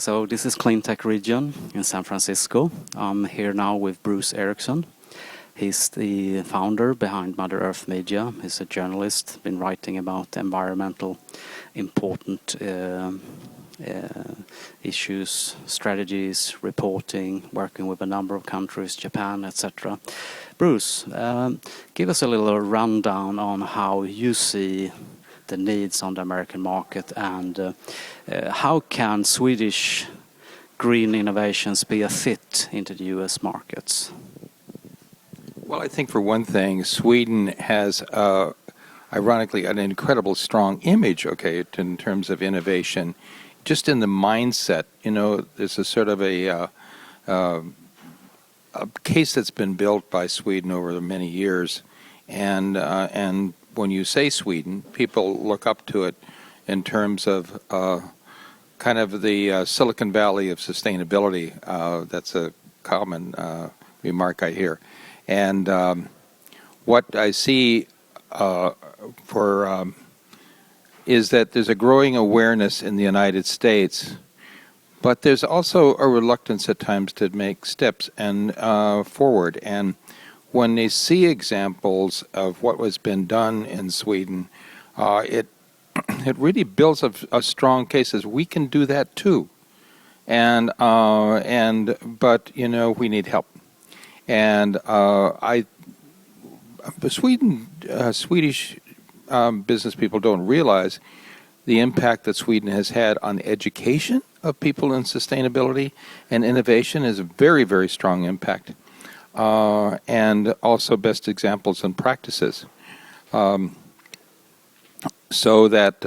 So this is Clean Tech Region in San Francisco. I'm here now with Bruce Erickson. He's the founder behind Mother Earth Media. He's a journalist, been writing about environmental important issues, strategies, reporting, working with a number of countries, Japan, etc. Bruce, give us a little rundown on how you see the needs on the American market, and how can Swedish green innovations be a fit into the US markets? Well, I think for one thing, Sweden has, ironically, an incredible strong image, in terms of innovation. Just in the mindset, there's a sort of a case that's been built by Sweden over many years, and when you say Sweden, people look up to it in terms of kind of the Silicon Valley of sustainability. That's a common remark I hear. And what I see is that there's a growing awareness in the United States, but there's also a reluctance at times to make steps and forward. And when they see examples of what has been done in Sweden, it really builds a strong case as we can do that too. But we need help. And Swedish business people don't realize the impact that Sweden has had on the education of people in sustainability and innovation is a very, very strong impact. And also best examples and practices. So that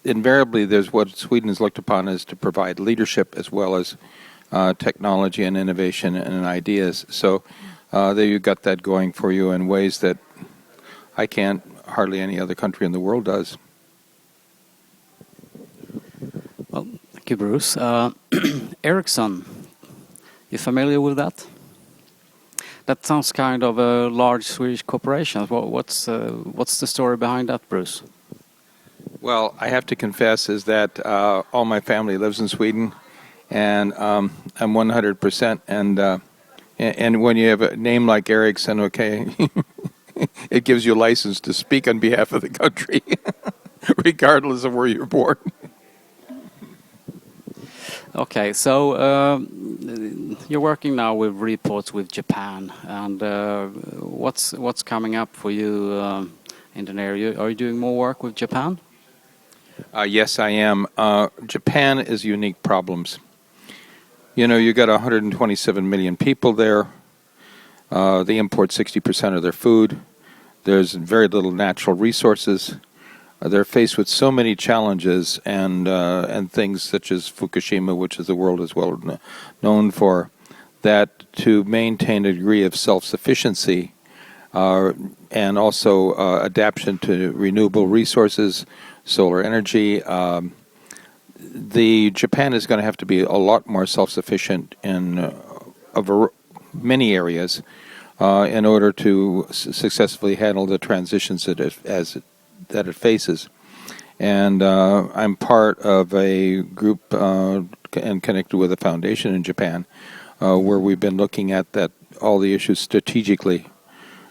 invariably there's what Sweden is looked upon as to provide leadership as well as technology and innovation and ideas. So there you've got that going for you in ways that hardly any other country in the world does. Well, thank you, Bruce. Erickson, you familiar with that? That sounds kind of a large Swedish corporation. What's the story behind that, Bruce? Well, I have to confess is that all my family lives in Sweden, and I'm 100%. And when you have a name like Erickson, it gives you a license to speak on behalf of the country, regardless of where you're born. Okay, so you're working now with reports with Japan, and what's coming up for you in the area? Are you doing more work with Japan? Yes, I am. Japan is unique problems. You got 127 million people there. They import 60% of their food. There's very little natural resources. They're faced with so many challenges and things such as Fukushima, which is the world is well known for, that to maintain a degree of self-sufficiency and also adaptation to renewable resources, solar energy, Japan is going to have to be a lot more self-sufficient in many areas in order to successfully handle the transitions that it faces. And I'm part of a group and connected with a foundation in Japan where we've been looking at all the issues strategically,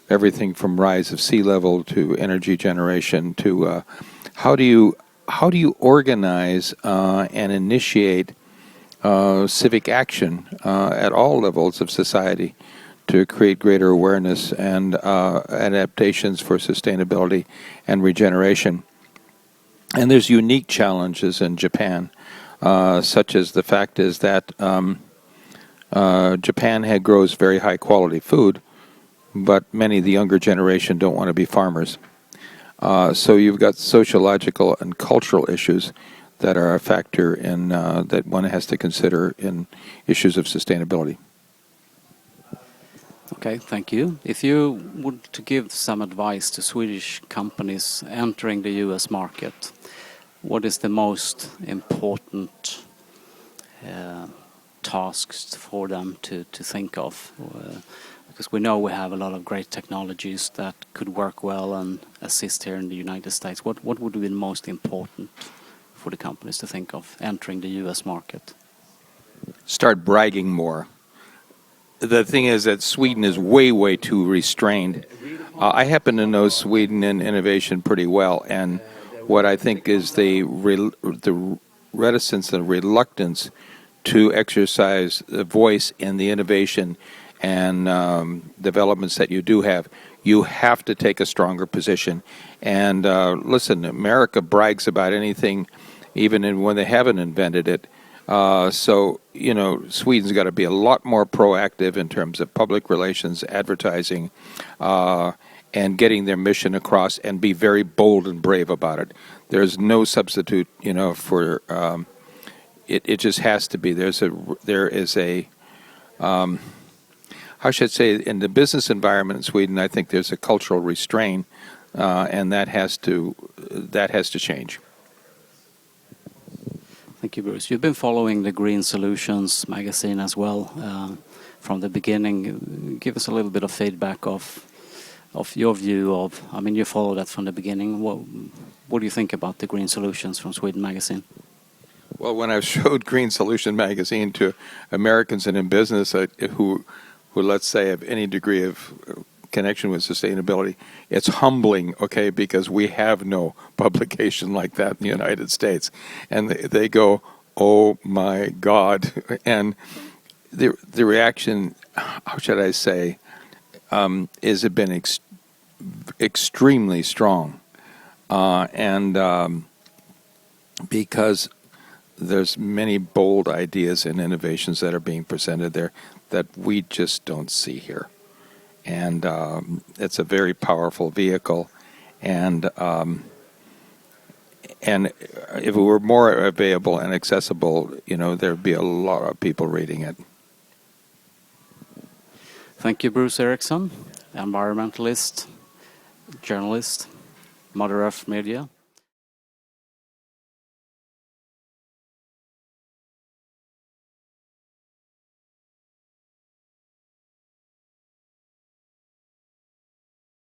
everything from rise of sea level to energy generation to how do you organize and initiate civic action at all levels of society to create greater awareness and adaptations for sustainability and regeneration. And there's unique challenges in Japan, such as the fact is that Japan grows very high quality food, but many of the younger generation don't want to be farmers. So you've got sociological and cultural issues that are a factor in that one has to consider in issues of sustainability. Okay, thank you. If you would to give some advice to Swedish companies entering the US market, what is the most important tasks for them to think of? Because we know we have a lot of great technologies that could work well and assist here in the United States. What would be the most important for the companies to think of entering the US market? Start bragging more. The thing is that Sweden is way, way too restrained. I happen to know Sweden and innovation pretty well, and what I think is the reticence and reluctance to exercise the voice in the innovation and developments that you do have. You have to take a stronger position. And listen, America brags about anything, even when they haven't invented it. So, you know, Sweden's got to be a lot more proactive in terms of public relations, advertising, and getting their mission across, and be very bold and brave about it. There's no substitute, you know, for it just has to be. There is a how should I say, in the business environment in Sweden, I think there's a cultural restraint, and that has to change. Thank you, Bruce. You've been following the Green Solutions magazine as well from the beginning. Give us a little bit of feedback of your view of. I mean, you followed that from the beginning. What do you think about the Green Solutions from Sweden magazine? Well, when I showed Green Solution magazine to Americans and in business who let's say have any degree of connection with sustainability, it's humbling, okay, because we have no publication like that in the United States. And they go, oh my God. And the reaction, how should I say, has been extremely strong. Because there's many bold ideas and innovations that are being presented there that we just don't see here. And it's a very powerful vehicle. And if it were more available and accessible, you know, there'd be a lot of people reading it. Thank you, Bruce Erickson, environmentalist, journalist, Mother Earth Media.